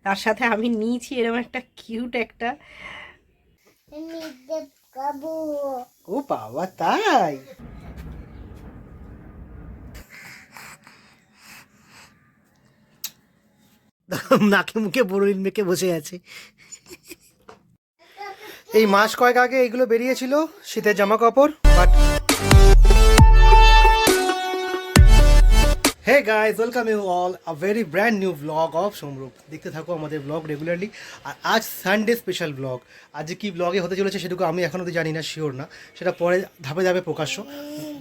তার সাথে আমি নিয়েছি এরকম একটা কিউট একটা। ও বাবা, তাই? নাকে মুখে বরুণ মেখে বসে আছে। এই মাস কয়েক আগে এইগুলো বেরিয়েছিল, শীতের জামা কাপড়, but hey guys, welcome you all a very brand new blog of Samarup. দেখতে থাকো আমাদের ব্লগ রেগুলারলি। আর আজ সানডে স্পেশাল ব্লগ। আজ কি ব্লগে হতে চলেছে সেটুকু আমি এখনও তো জানি না, শিওর না, সেটা পরে ধাপে ধাপে প্রকাশ্য।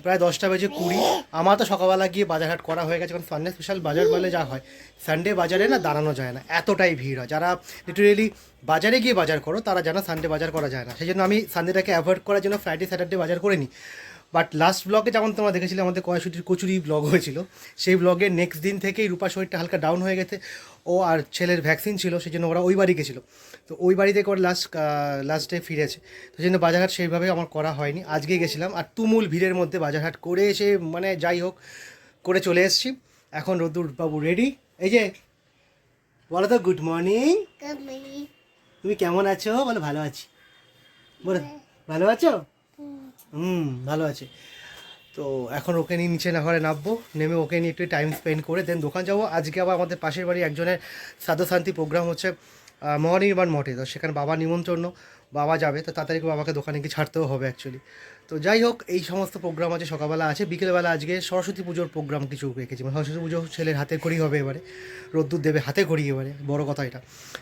প্রায় 10:20। আমার তো সকালবেলা গিয়ে বাজারহাট করা হয়ে গেছে, কারণ সানডে স্পেশাল বাজার বলে যা হয়, সানডে বাজারে না দাঁড়ানো যায় না, এতটাই ভিড় হয়। যারা লিটারেলি বাজারে গিয়ে বাজার করো তারা জানো সানডে বাজার করা যায় না, সেই জন্য আমি সানডেটাকে অ্যাভয়েড করার জন্য ফ্রাইডে স্যাটারডে বাজার করে নিই। বাট লাস্ট ব্লগে যেমন তোমরা দেখেছিলে আমাদের কড়াইশুটির কচুরি ব্লগ হয়েছিল, সেই ব্লগে নেক্সট দিন থেকেই রূপার শরীরটা হালকা ডাউন হয়ে গেছে। ও আর ছেলের ভ্যাকসিন ছিল, সেই জন্য ওরা ওই বাড়ি গেছিলো। তো ওই বাড়ি থেকে ওরা লাস্টে ফিরেছে, তো সেই জন্য বাজারহাট সেইভাবে আমার করা হয়নি। আজকে গেছিলাম, আর তুমুল ভিড়ের মধ্যে বাজারহাট করে এসে মানে যাই হোক করে চলে এসেছি। এখন রোদ্দুর বাবু রেডি। এই যে বলো তো, গুড মর্নিং। তুমি কেমন আছো? বলো ভালো আছি। বলো ভালো আছো? ভালো আছে। তো এখন ওকে নিয়ে নিচে না ঘরে নামবো, নেমে ওকে নিয়ে একটু টাইম স্পেন্ড করে দেন দোকান যাবো। আজকে আবার আমাদের পাশের বাড়ি একজনের শ্রাদ্ধ শান্তি প্রোগ্রাম হচ্ছে মহানির্বাণ মঠে, তো সেখানে বাবা নিমন্ত্রণ, বাবা যাবে, তো তাড়াতাড়ি করে বাবাকে দোকানে গিয়ে ছাড়তেও হবে অ্যাকচুয়ালি। তো যাই হোক, এই সমস্ত প্রোগ্রাম আছে, সকালবেলা আছে, বিকেলবেলা আজকে সরস্বতী পুজোর প্রোগ্রাম কিছু রেখেছি। মানে সরস্বতী পুজো ছেলের হাতে করি হবে এবারে, রোদ্দুর দেবে হাতে করি এবারে, বড় কথা এটা।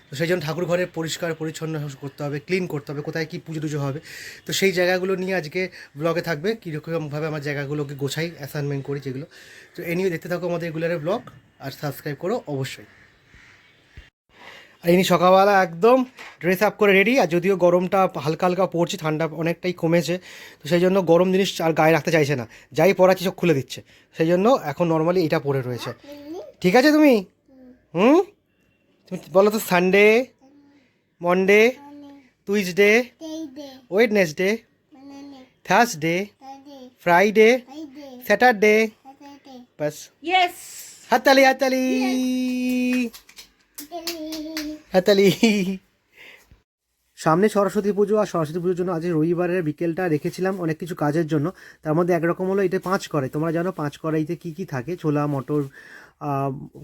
তো সেই জন্য ঠাকুর ঘরে পরিষ্কার পরিচ্ছন্ন করতে হবে, ক্লিন করতে হবে, কোথায় কী পুজো টুজো হবে। তো সেই জায়গাগুলো নিয়ে আজকে ব্লগে থাকবে, কীরকমভাবে আমার জায়গাগুলোকে গোছাই, অ্যাসাইনমেন্ট করি যেগুলো। তো এ নিয়ে দেখতে থাকো আমাদের রেগুলারের ব্লগ, আর সাবস্ক্রাইব করো অবশ্যই। আর ইনি সকালবেলা একদম ড্রেস আপ করে রেডি। আর যদিও গরমটা হালকা হালকা পড়ছে, ঠান্ডা অনেকটাই কমেছে, তো সেই জন্য গরম জিনিস আর গায়ে রাখতে চাইছে না, যাই পরাচ্ছি সব খুলে দিচ্ছে। সেই জন্য এখন নর্মালি এটা পরে রয়েছে। ঠিক আছে তুমি? তুমি বলো তো, Sunday, Monday, Tuesday, Wednesday, Thursday, Friday, Saturday, বাস। ইয়েস। হাততালি হাততালি হাততালি। সামনে সরস্বতী পুজো, আর সরস্বতী পুজোর জন্য আজ রবিবারের বিকেলটা রেখেছিলাম অনেক কিছু কাজের জন্য। তার মধ্যে একরকম হলো এটা 5 কড়াই। তোমরা জানো 5 কড়াইতে কী কী থাকে, ছোলা, মটর,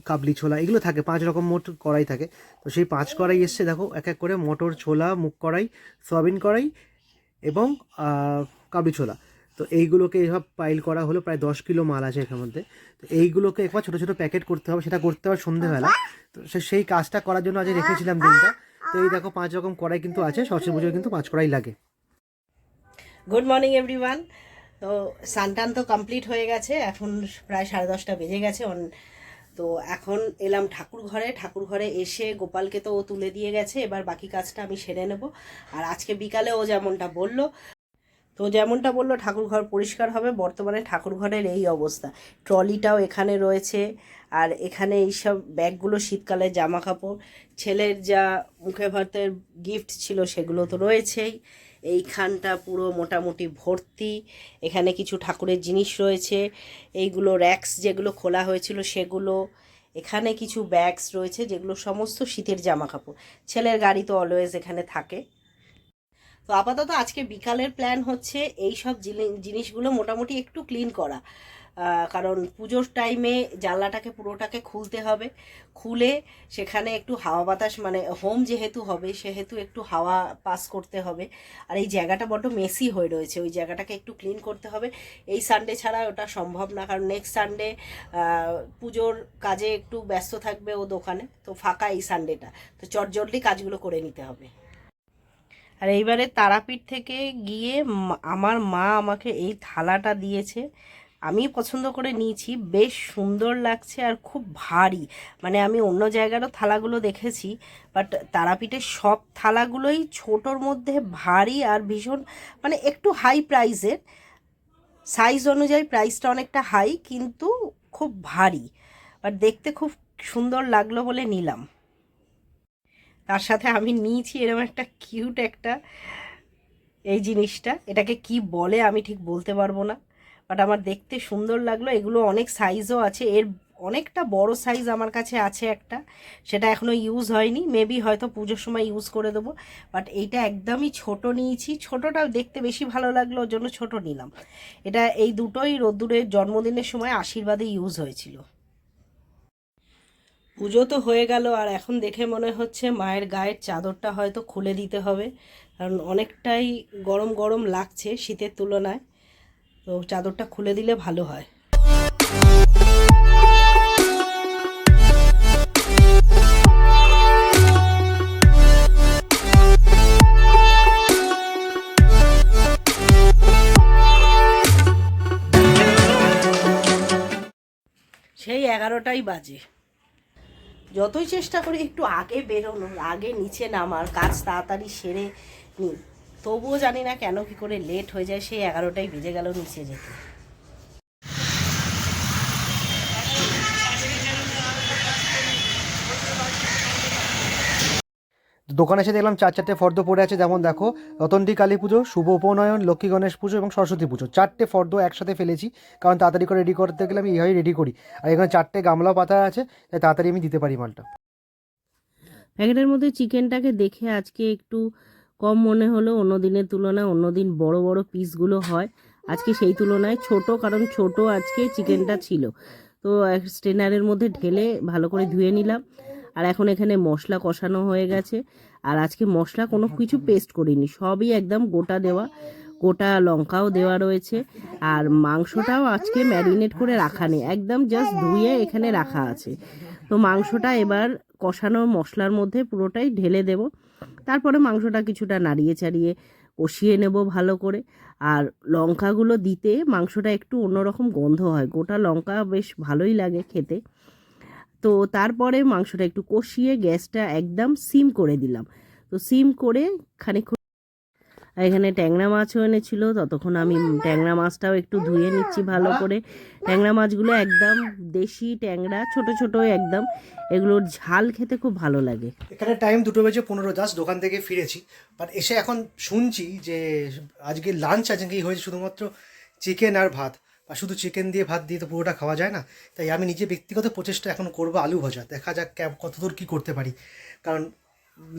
কাবলি ছোলা, এগুলো থাকে, 5 রকম মোট কড়াই থাকে। তো সেই 5 কড়াই এসছে, দেখো এক এক করে, মটর, ছোলা, মুগ কড়াই, সয়াবিন কড়াই এবং কাবলি ছোলা। তো এইগুলোকে এইভাবে পাইল করা হলো, প্রায় 10 কিলো মাল আছে এখানের মধ্যে। তো এইগুলোকে একবার ছোটো ছোটো প্যাকেট করতে হবে, সেটা করতে হবে সন্ধ্যেবেলা। তো সেই কাজটা করার জন্য আজ রেখেছিলাম দিনটা। তো এই দেখো 5 রকম কড়াই কিন্তু আছে, সরস্বতী পুজোয় কিন্তু 5 কড়াই লাগে। Good morning everyone. তো সানটান তো কমপ্লিট হয়ে গেছে, এখন প্রায় 10:30 বেজে গেছে। তো এখন এলাম ঠাকুর ঘরে এসে গোপালকে তো ও তুলে দিয়ে গেছে, এবার বাকি কাজটা আমি সেরে নেব। আর আজকে বিকালে ও যেমনটা বললো ঠাকুর ঘর পরিষ্কার হবে। বর্তমানে ঠাকুর ঘরের এই অবস্থা, ট্রলিটাও এখানে রয়েছে, আর এখানে এইসব ব্যাগগুলো শীতকালের জামা কাপড়, ছেলের যা মুখে ভাতের গিফট ছিল সেগুলো তো রয়েছেই। এইখানটা পুরো মোটামুটি ভর্তি, এখানে কিছু ঠাকুরের জিনিস রয়েছে, এইগুলো র্যাক্স যেগুলো খোলা হয়েছিল সেগুলো, এখানে কিছু ব্যাগস রয়েছে যেগুলো সমস্ত শীতের জামা কাপড়। ছেলের গাড়ি তো অলওয়েজ এখানে থাকে। তো আপাতত আজকে বিকালের প্ল্যান হচ্ছে এই সব জিনিসগুলো মোটামুটি একটু ক্লিন করা, কারণ পুজোর টাইমে জানলাটাকে পুরোটাকে খুলতে হবে, খুলে সেখানে একটু হাওয়া বাতাস, মানে হোম যেহেতু হবে সেহেতু একটু হাওয়া পাস করতে হবে। আর এই জায়গাটা বড্ড মেসি হয়ে রয়েছে, ওই জায়গাটাকে একটু ক্লিন করতে হবে। এই সানডে ছাড়া ওটা সম্ভব না, কারণ নেক্সট সানডে পুজোর কাজে একটু ব্যস্ত থাকবে ও দোকানে, তো ফাঁকা এই সানডেটা, তো চটজলদি কাজগুলো করে নিতে হবে। আর এইবারে তারাপীঠ থেকে গিয়ে আমার মা আমাকে এই থালাটা দিয়েছে, আমি পছন্দ করে নিয়েছি, বেশ সুন্দর লাগছে আর খুব ভারী। মানে আমি অন্য জায়গারও থালাগুলো দেখেছি, বাট তারাপীঠের সব থালাগুলোই ছোটোর মধ্যে ভারী আর ভীষণ, মানে একটু হাই প্রাইসের, সাইজ অনুযায়ী প্রাইসটা অনেকটা হাই, কিন্তু খুব ভারী, বাট দেখতে খুব সুন্দর লাগলো বলে নিলাম। তার সাথে আমি নিয়েছি এরকম একটা কিউট একটা, এই জিনিসটা এটাকে কি বলে আমি ঠিক বলতে পারবো না, বাট আমার দেখতে সুন্দর লাগলো। এগুলো অনেক সাইজও আছে, এর অনেকটা বড় সাইজ আমার কাছে আছে একটা, সেটা এখনও ইউজ হয়নি, মেবি হয়তো পুজোর সময় ইউজ করে দেবো। বাট এইটা একদমই ছোট নিয়েছি, ছোটোটা দেখতে বেশি ভালো লাগলো ওর জন্য ছোট নিলাম। এটা এই দুটোই রোদ্দুরের জন্মদিনের সময় আশীর্বাদে ইউজ হয়েছিল। পুজো তো হয়ে গেল, আর এখন দেখে মনে হচ্ছে মায়ের গায়ের চাদরটা হয়তো খুলে দিতে হবে, কারণ অনেকটাই গরম গরম লাগছে শীতের তুলনায়। তো চাদরটা খুলে দিলে ভালো হয়। সেই 11টাই বাজে। যতই চেষ্টা করি একটু আগে বেরোনোর, আগে নিচে নামার, কাজ তাড়াতাড়ি সেরে নিই, তবুও জানি না কেন কি করে লেট হয়ে যায়, সেই 11টাই বেজে গেল নিচে যেতে। দোকানে এসে দেখলাম 4 ফর্দ পড়ে আছে, যেমন দেখো রতনটি কালী পুজো, শুভ উপনয়ন, লক্ষ্মী গণেশ পুজো এবং সরস্বতী পুজো, 4টে ফর্দ একসাথে ফেলেছি, কারণ তাড়াতাড়ি করে রেডি করতে গেলে আমি এইভাবেই রেডি করি। আর এখানে 4টে গামলাও পাতা আছে, তাই তাড়াতাড়ি আমি দিতে পারি মালটা। প্যাকেটের মধ্যে চিকেনটাকে দেখে আজকে একটু কম মনে হলো অন্য দিনের তুলনায়। অন্য দিন বড় বড় পিসগুলো হয়, আজকে সেই তুলনায় ছোট, কারণ ছোট আজকে চিকেনটা ছিল। তো স্ট্রেনারের মধ্যে ঢেলে ভালো করে ধুয়ে নিলাম। আর এখন এখানে মশলা কষানো হয়ে গেছে, আর আজকে মশলা কোনো কিছু পেস্ট করিনি, সবই একদম গোটা দেওয়া, গোটা লঙ্কাও দেওয়া রয়েছে। আর মাংসটাও আজকে ম্যারিনেট করে রাখা নেই, একদম জাস্ট ধুয়ে এখানে রাখা আছে। তো মাংসটা এবার কষানো মশলার মধ্যে পুরোটাই ঢেলে দেব, তারপরে মাংসটা কিছুটা নাড়িয়ে চাড়িয়ে কষিয়ে নেব ভালো করে। আর লঙ্কাগুলো দিতে মাংসটা একটু অন্যরকম গন্ধ হয়, গোটা লঙ্কা বেশ ভালোই লাগে খেতে। তো তারপরে মাংসটা একটু কষিয়ে গ্যাসটা একদম সিম করে দিলাম। তো সিম করে খানিকক্ষণ, এখানে ট্যাংরা মাছও এনেছিল, ততক্ষণ আমি ট্যাংরা মাছটাও একটু ধুয়ে নিচ্ছি ভালো করে। ট্যাংরা মাছগুলো একদম দেশি ট্যাংরা, ছোট ছোট একদম, এগুলোর ঝাল খেতে খুব ভালো লাগে। এখানে টাইম 2:15 জাস্ট দোকান থেকে ফিরেছি, বাট এসে এখন শুনছি যে আজকে লাঞ্চ আজকে হয়েছে শুধুমাত্র চিকেন আর ভাত, বা শুধু চিকেন দিয়ে ভাত দিয়ে তো পুরোটা খাওয়া যায় না। তাই আমি নিজে ব্যক্তিগত প্রচেষ্টা এখন করবো আলু ভাজা, দেখা যাক কতদূর কী করতে পারি। কারণ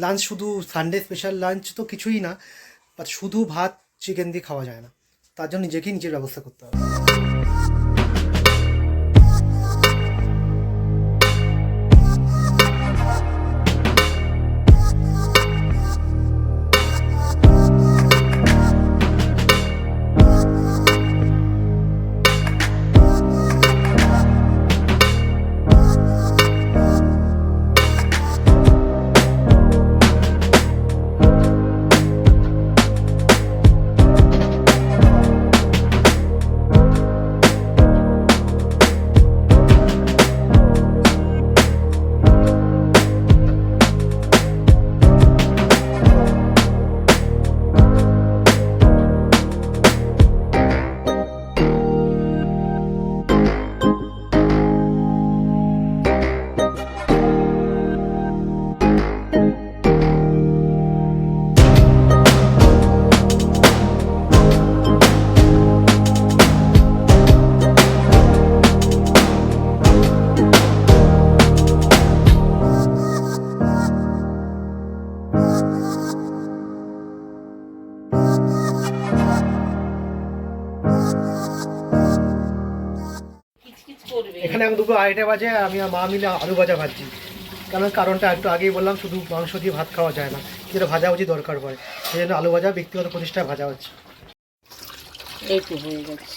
লাঞ্চ শুধু সানডে স্পেশাল লাঞ্চ তো কিছুই না, বাট শুধু ভাত চিকেন দিয়ে খাওয়া যায় না, তার জন্য নিজেকেই নিজের ব্যবস্থা করতে হবে। এখানে এখন 2:30 বাজে, আমি আর মা মিলে আলু ভাজা ভাজছি। কারণটা একটু আগেই বললাম, শুধু মাংস দিয়ে ভাত খাওয়া যায় না, যেটা ভাজাভুজি দরকার পড়ে, সেই জন্য আলু ভাজা ব্যক্তিগত প্রচেষ্টায় ভাজা হচ্ছে। এই তো হয়ে যাচ্ছে।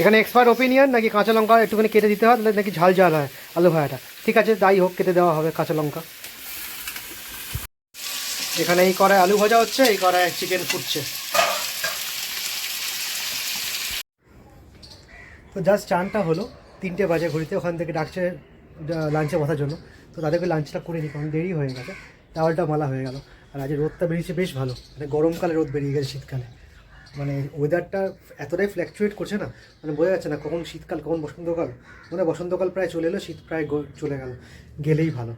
এখানে এক্সপার্ট ওপিনিয়ন নাকি কাঁচা লঙ্কা একটুখানি কেটে দিতে হয়, তাহলে নাকি ঝাল ঝাল হয় আলু ভাজাটা। ঠিক আছে, তাই হোক, কেটে দেওয়া হবে কাঁচা লঙ্কা। এখানে এই কড়ায় আলু ভাজা হচ্ছে, এই কড়ায় চিকেন ফুটছে। তো জাস্ট চানটা হলো, 3টে বাজে ঘড়িতে, ওখান থেকে ডাকছে লাঞ্চে বসার জন্য। তো তাদেরকে লাঞ্চটা করে নিই, কারণ দেরি হয়ে গেছে, টাওয়ালটা মালা হয়ে গেল। আর আজ রোদটা বেরিয়েছে বেশ ভালো, মানে গরমকালে রোদ বেরিয়ে গেছে শীতকালে। মানে ওয়েদারটা এতটাই ফ্ল্যাকচুয়েট করছে না, মানে বোঝা যাচ্ছে না কখন শীতকাল কখন বসন্তকাল। মানে বসন্তকাল প্রায় চলে এলো, শীত প্রায় চলে গেল, গেলেই ভালো।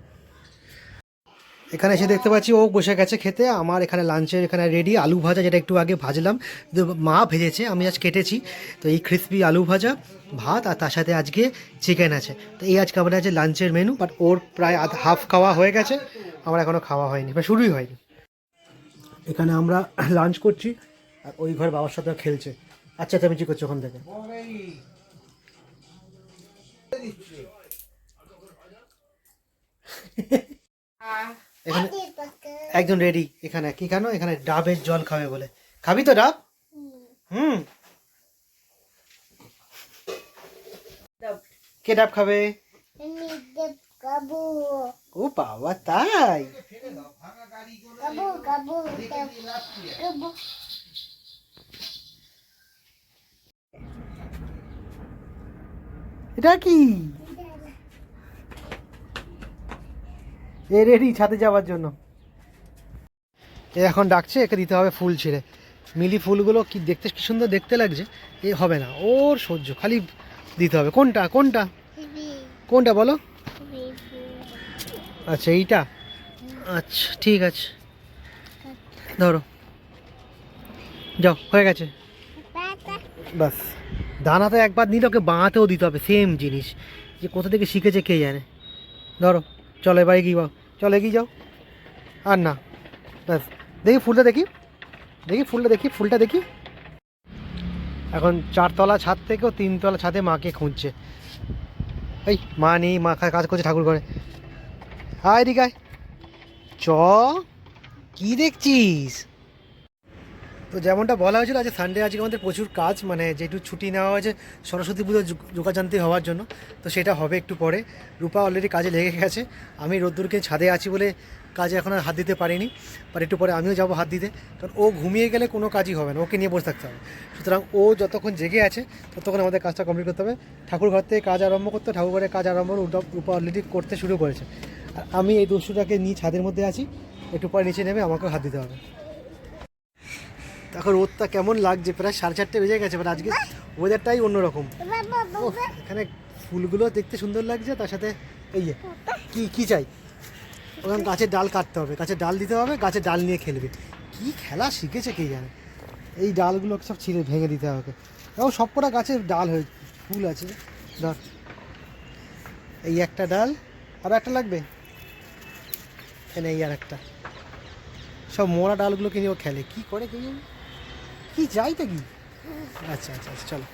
এখানে এসে দেখতে পাচ্ছি ও বসে গেছে খেতে। আমার এখানে লাঞ্চের এখানে রেডি আলু ভাজা, যেটা একটু আগে ভাজলাম, মা ভেজেছে, আমি আজ কেটেছি। তো এই ক্রিসপি আলু ভাজা, ভাত, আর তার সাথে আজকে চিকেন আছে। তো এই আজকে আমাদের আছে লাঞ্চের মেনু। বাট ওর প্রায় হাফ খাওয়া হয়ে গেছে, আমার এখনও খাওয়া হয়নি বা শুরুই হয়নি। এখানে আমরা লাঞ্চ করছি আর ওই ঘর বাবার সাথে খেলছে। আচ্ছা তুমি কি করছো ওখান থেকে? এখানে একজন রেডি। এখানে কি কেন? এখানে ডাবের জল খাবে বলে। খাবি তো ডাব? হুম। কে ডাব খাবে? ও বাবা, তাই? এটা কি? এ রেডি ছাদে যাওয়ার জন্য। এ এখন ডাকছে, একে দিতে হবে ফুল ছিঁড়ে। মিলি ফুলগুলো কি দেখতে, কি সুন্দর দেখতে লাগছে। এ হবে না ওর সহ্য, খালি দিতে হবে। কোনটা কোনটা কোনটা বলো? আচ্ছা এইটা, আচ্ছা ঠিক আছে, ধরো, যাও, হয়ে গেছে। বাস, দানাতে একবার নিলে ওকে বাঁতেও দিতে হবে, সেম জিনিস। যে কোথা থেকে শিখেছে কে জানে। ধরো, চলো এবার এগিয়ে যাও, চলো এগিয়ে যাও। আর না, ব্যাস। দেখি ফুলটা, দেখি দেখি ফুলটা, দেখি ফুলটা দেখি। এখন 4 তলা ছাদ থেকেও 3 তলা ছাদে মাকে খুঁজছে। এই মা নেই, মা কাজ করছে ঠাকুর ঘরে। হায় দিঘায় চ, কি দেখছিস? তো যেমনটা বলা হয়েছিল, আজ সানডে, আজকে আমাদের প্রচুর কাজ, মানে যেটু ছুটি নেওয়া হয়েছে সরস্বতী পুজো যোগাযান্তি হওয়ার জন্য। তো সেটা হবে একটু পরে। রূপা অলরেডি কাজে লেগে গেছে। আমি রোদ্দুরকে ছাদে আছি বলে কাজে এখন আর হাত দিতে পারিনি। বাট একটু পরে আমিও যাবো হাত দিতে, কারণ ও ঘুমিয়ে গেলে কোনো কাজই হবে না, ওকে নিয়ে বসে থাকতে হবে। সুতরাং ও যতক্ষণ জেগে আছে ততক্ষণ আমাদের কাজটা কমপ্লিট করতে হবে। ঠাকুর ঘর থেকে কাজ আরম্ভ করতে, ঠাকুর ঘরের কাজ আরম্ভ রূপা অলরেডি করতে শুরু করেছে। আর আমি এই দস্যুটাকে নিয়ে ছাদের মধ্যে আছি, একটু পরে নিচে নেমে আমাকেও হাত দিতে হবে। এখন রোদটা কেমন লাগছে, প্রায় 4:30 বেজে গেছে। বাট আজকে ওয়েদারটাই অন্যরকম। এখানে ফুলগুলো দেখতে সুন্দর লাগছে, তার সাথে এই যে কি কি চাই, ওখানে গাছের ডাল কাটতে হবে, গাছের ডাল দিতে হবে, গাছের ডাল নিয়ে খেলবে। কি খেলা শিখেছে কে জানে। এই ডালগুলো সব ছিঁড়ে ভেঙে দিতে হবে। এবং সব কটা গাছের ডাল হয়ে ফুল আছে। ধর, এই একটা ডাল, আরও একটা লাগবে, এখানে এই আর একটা। সব মোড়া ডালগুলোকে নিয়েও খেলে, কি করে কে জানে, কি যাই তো কি। আচ্ছা আচ্ছা আচ্ছা, চলো।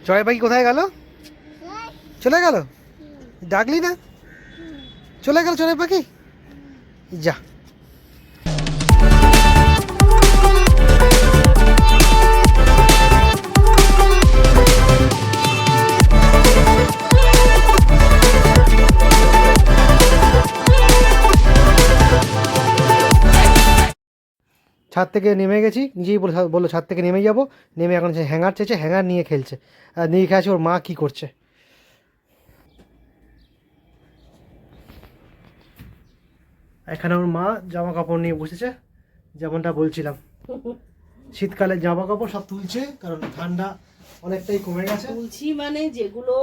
জয় পাখি কোথায় গেল? চলে গেল? ডাকলি না? চলে গেল জয় পাখি, যা। ছাদ থেকে নেমে গেছি, নিজেই বললো ছাদ থেকে নেমে যাব। নেমে এখন হ্যাঙ্গার চেয়েছে, হ্যাঙ্গার নিয়ে খেলছে। আর নিয়ে খেয়েছে ওর মা কি করছে। এখানে ওর মা জামা কাপড় নিয়ে বসেছে, যেমনটা বলছিলাম। শীতকালে জামা কাপড় সব তুলছে, কারণ ঠান্ডা অনেকটাই কমে গেছে। তুলছি মানে যেগুলো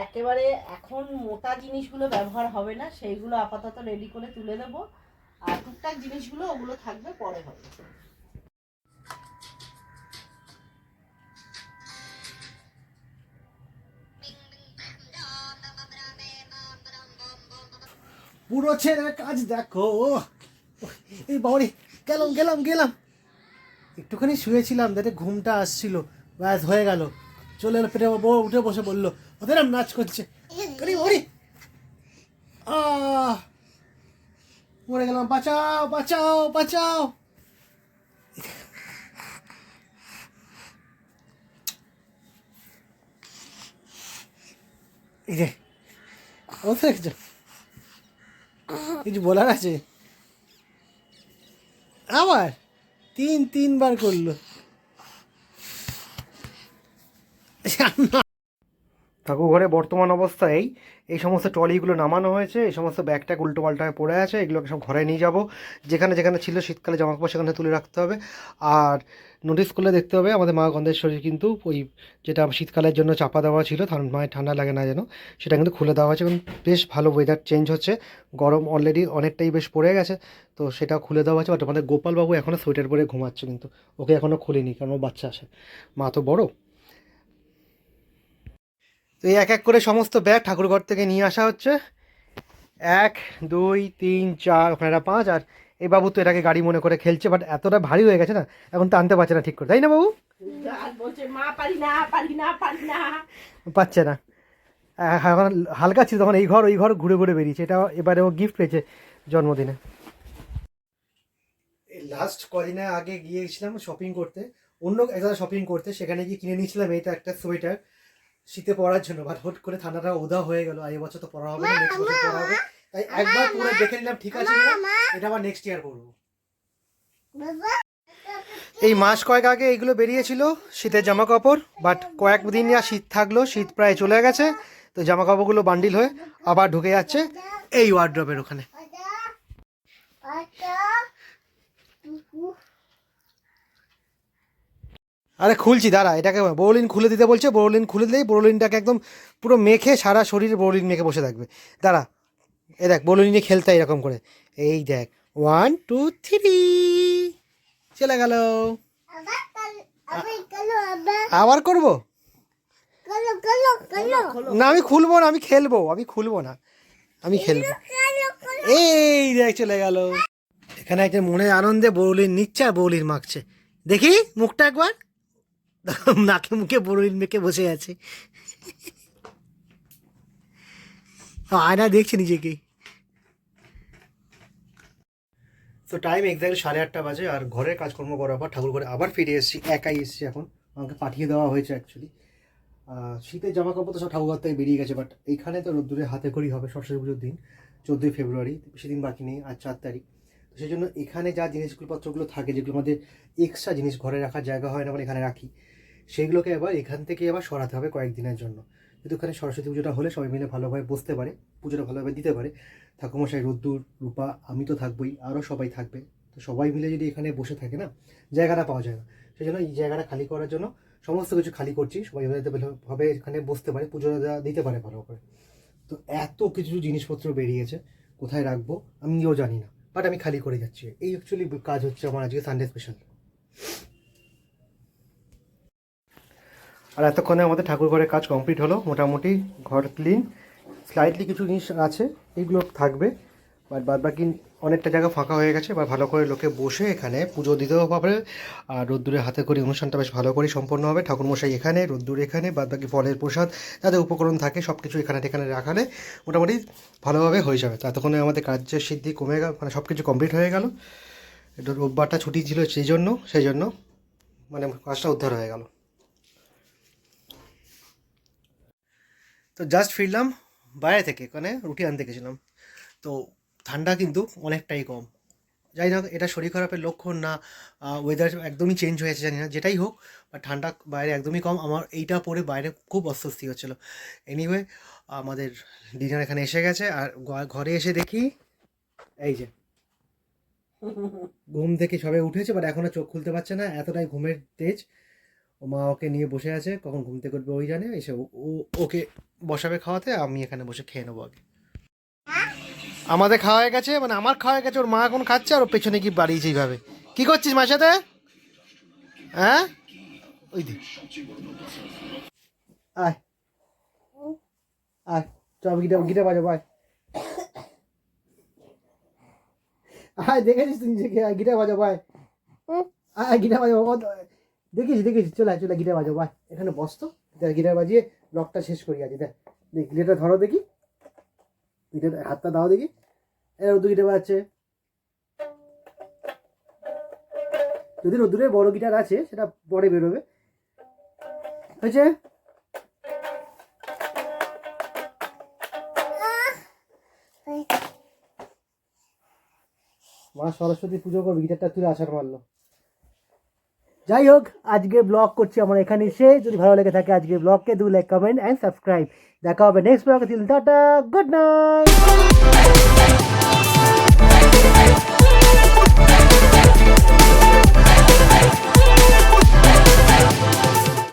একেবারে এখন মোটা জিনিসগুলো ব্যবহার হবে না, সেইগুলো আপাতত রেডি করে তুলে দেবো। আর টুকটাক জিনিসগুলো ওগুলো থাকবে, পরে হবে। পুরো ছেলের কাজ দেখো। এই বাবারে, গেলাম গেলাম গেলাম। একটুখানি শুয়েছিলাম, যাতে ঘুমটা আসছিল, ব্যাস হয়ে গেল। চলে এলো পেটে, উঠে বসে বললো ওদের নাচ করছে। মরে গেলাম, বাঁচাও বাঁচাও বাঁচাও। এই যে ও দেখছো, কিছু বলার আছে? আবার 3বার করলো। গেছে আর না। ঠাকুর ঘরে বর্তমান অবস্থায় এই সমস্ত ট্রলিগুলো নামানো হয়েছে, এই সমস্ত ব্যাগ ট্যাগ উল্টো পাল্টা হয়ে পড়ে আছে, এগুলোকে সব ঘরে নিয়ে যাব। যেখানে যেখানে ছিল শীতকালে জামা কাপড় সেখানে তুলে রাখতে হবে। আর নোটিস করলে দেখতে হবে আমাদের মা গন্ধেশ্বরী কিন্তু ওই যেটা শীতকালের জন্য চাপা দেওয়া ছিল মায়ের ঠান্ডা লাগে না যেন, সেটা কিন্তু খুলে দেওয়া হয়েছে। এবং বেশ ভালো ওয়েদার চেঞ্জ হচ্ছে, গরম অলরেডি অনেকটাই বেশ পড়ে গেছে, তো সেটা খুলে দেওয়া হয়েছে। বাট আমাদের গোপালবাবু এখনও সোয়েটার পরে ঘুমাচ্ছে, কিন্তু ওকে এখনও খুলিনি কারণ ও বাচ্চা আছে, মা তো বড়। তো এই এক এক করে সমস্ত ব্যাগ ঠাকুরঘর থেকে নিয়ে আসা হচ্ছে। 1 2 3 4, ওখানে একটা 5, আর এই বাবু তো এটাকে গাড়ি মনে করে খেলছে, বাট এতটা ভারী হয়ে গেছে না, এখন টানতে পারছে না ঠিক করে, তাই না বাবু? আর বলছে মা পারি না পারি না পারি না। পাচ্ছে না। এখন হালকা ছিল তখন এই ঘর ওই ঘর ঘুরে ঘুরে বেরিয়েছে। এটা এবারে ও গিফট পেয়েছে জন্মদিনে। এই লাস্ট কদিনে আগে গিয়েছিলাম শপিং করতে, অন্য একটা শপিং করতে, সেখানে গিয়ে কিনে নিয়েছিলাম এইটা একটা সোয়েটার শীতে পরার জন্য। বাট হুট করে ঠান্ডাটা উদা হয়ে গেল, আর এবছর তো পরা হবে না, নেক্সট বছর পরা হবে। তাই একবার পরে দেখে নিলাম ঠিক আছে কিনা, এটা আবার নেক্সট ইয়ার করবো। এই মাস কয়েক আগে এইগুলো বেরিয়েছিল শীতের জামা কাপড়, বাট কয়েকদিন আর শীত থাকলো, শীত প্রায় চলে গেছে, তো জামা কাপড়গুলো বান্ডিল হয়ে আবার ঢুকে যাচ্ছে এই ওয়ার্ড্রবের ওখানে। আরে খুলছি দাঁড়া, এটাকে বোরোলিন খুলে দিতে বলছে, বোরোলিন খুলে দিলেই বোরোলিনটাকে একদম পুরো মেখে সারা শরীরে বোরোলিন মেখে বসে থাকবে। দাঁড়া, এই দেখ বোরোলিন নিয়ে খেলতে হয় এরকম করে, এই দেখ 1 2 3 চলে গেল। আবার করবো না, আমি খুলবো না, আমি খেলবো, আমি খুলবো না, আমি খেলবো। এই দেখ চলে গেল। এখানে একটা মনে আনন্দে বোরোলিন নিচ্ছে আর বোরোলিন মাখছে, দেখি মুখটা একবার, নাকে মুখে বোরোলিন মেখে বসে আছে, আয়না দেখছে নিজেকেই। তো টাইম এক্স্যাক্টলি 8:30 বাজে, আর ঘরের কাজকর্ম করার পর ঠাকুর ঘরে আবার ফিরে এসেছি, একাই এসেছি এখন, আমাকে পাঠিয়ে দেওয়া হয়েছে অ্যাকচুয়ালি। শীতের জামা কাপড় তো সব ঠাকুরঘর থেকে বেরিয়ে গেছে, বাট এইখানে তো রোদ্দুরে হাতে করেই হবে সরস্বতী পুজোর দিন, 14ই ফেব্রুয়ারি, বেশি দিন বাকি নেই, আর 4 তারিখ। তো সেই জন্য এখানে যা জিনিসপত্রগুলো থাকে, যেগুলো আমাদের এক্সট্রা জিনিস ঘরে রাখার জায়গা হয় না বলে এখানে রাখি, সেগুলোকে এবার এখান থেকে আবার সরাতে হবে কয়েকদিনের জন্য। কিন্তু এখানে সরস্বতী পুজোটা হলে সবাই মিলে ভালোভাবে বসতে পারে, পুজোটা ভালোভাবে দিতে পারে। ঠাকুরমশাই, রোদ্দুর, রূপা, আমি তো থাকবোই, আরও সবাই থাকবে। তো সবাই মিলে যদি এখানে বসে থাকে না, জায়গাটা পাওয়া যায় না। সেই জন্য এই জায়গাটা খালি করার জন্য সমস্ত কিছু খালি করছি, সবাই ভাবে এখানে বসতে পারে, পুজো দিতে পারে ভালো করে। তো এত কিছু জিনিসপত্র বেরিয়েছে, কোথায় রাখবো আমিও জানি না, বাট আমি খালি করে যাচ্ছি। এই অ্যাকচুয়ালি কাজ হচ্ছে আমার আজকে সানডে স্পেশাল। আর এতক্ষণে আমাদের ঠাকুর ঘরের কাজ কমপ্লিট হলো, মোটামুটি ঘর ক্লিন, স্লাইটলি কিছু জিনিস আছে এইগুলো থাকবে, বাট বাদ বাকি অনেকটা জায়গা ফাঁকা হয়ে গেছে। এবার ভালো করে লোকে বসে এখানে পুজো দিতেও পারে, আর রোদ্দুরে হাতে করে অনুষ্ঠানটা বেশ ভালো করেই সম্পন্ন হবে। ঠাকুরমশাই এখানে, রোদ্দুর এখানে, বাদ বাকি ফলের প্রসাদ যাদের উপকরণ থাকে সব কিছু এখানে রাখালে মোটামুটি ভালোভাবে হয়ে যাবে। তো এতক্ষণে আমাদের কার্যের সিদ্ধি কমে গেল, মানে সব কিছু কমপ্লিট হয়ে গেল। একটু রোববারটা ছুটি ছিল সেই জন্য মানে কাজটা উদ্ধার হয়ে গেল। তো জাস্ট ফিরলাম বাইরে থেকে, ওখানে রুটি আনতে গেছিলাম। তো ঠান্ডা কিন্তু অনেকটাই কম, যাই হোক এটা শরীর খারাপের লক্ষণ না, ওয়েদার একদমই চেঞ্জ হয়েছে জানি না, যেটাই হোক, বা ঠান্ডা বাইরে একদমই কম। আমার এইটা পরে বাইরে খুব অস্বস্তি হচ্ছিলো। এনিওয়ে আমাদের ডিনার এখানে এসে গেছে, আর ঘরে এসে দেখি এই যে ঘুম থেকে সবে উঠেছে, বাট এখনও চোখ খুলতে পারছে না, এতটাই ঘুমের তেজ। ও মা ওকে নিয়ে বসে আছে, কখন ঘুম থেকে উঠবে ওই জানে, এসে ওকে বসাবে খাওয়াতে, আমি এখানে বসে খেয়ে নেবো আগে। আমাদের খাওয়া হয়ে গেছে, মানে আমার খাওয়া হয়ে গেছে, ওর মা এখন খাচ্ছে, আর ওর পেছনে কি বাড়িয়েছে এইভাবে। কি করছিস মার সাথে? হ্যাঁ ওই দি আয় আয়, চল গিটার বাজাবো, আয় আয়, দেখেছিস তুই নিজেকে, আয় গিটার বাজাবো, আয় আয় গিটার বাজাবো, দেখেছি চলে গিটার বাজাবো, আয় এখানে বস তো, গিটার বাজিয়ে ব্লগটা শেষ করি আজ। দেখ গিটারটা ধরো দেখি, গিটার হাতটা দাও দেখি, রোদ্দুর গিটার বাজাচ্ছে। যদি রোদ্দুরের বড় গিটার আছে সেটা পরে বেরোবে, হয়েছে। মা সরস্বতী পুজো করবে, গিটারটা তুলে আছাড় মারলো। যাই হোক আজকে ব্লগ করছি আমরা এখানে শেষ। যদি ভালো লেগে থাকে আজকে ব্লগকে লাইক কমেন্ট অ্যান্ড সাবস্ক্রাইব। দেখা হবে নেক্সট ব্লগে। Tata, good night.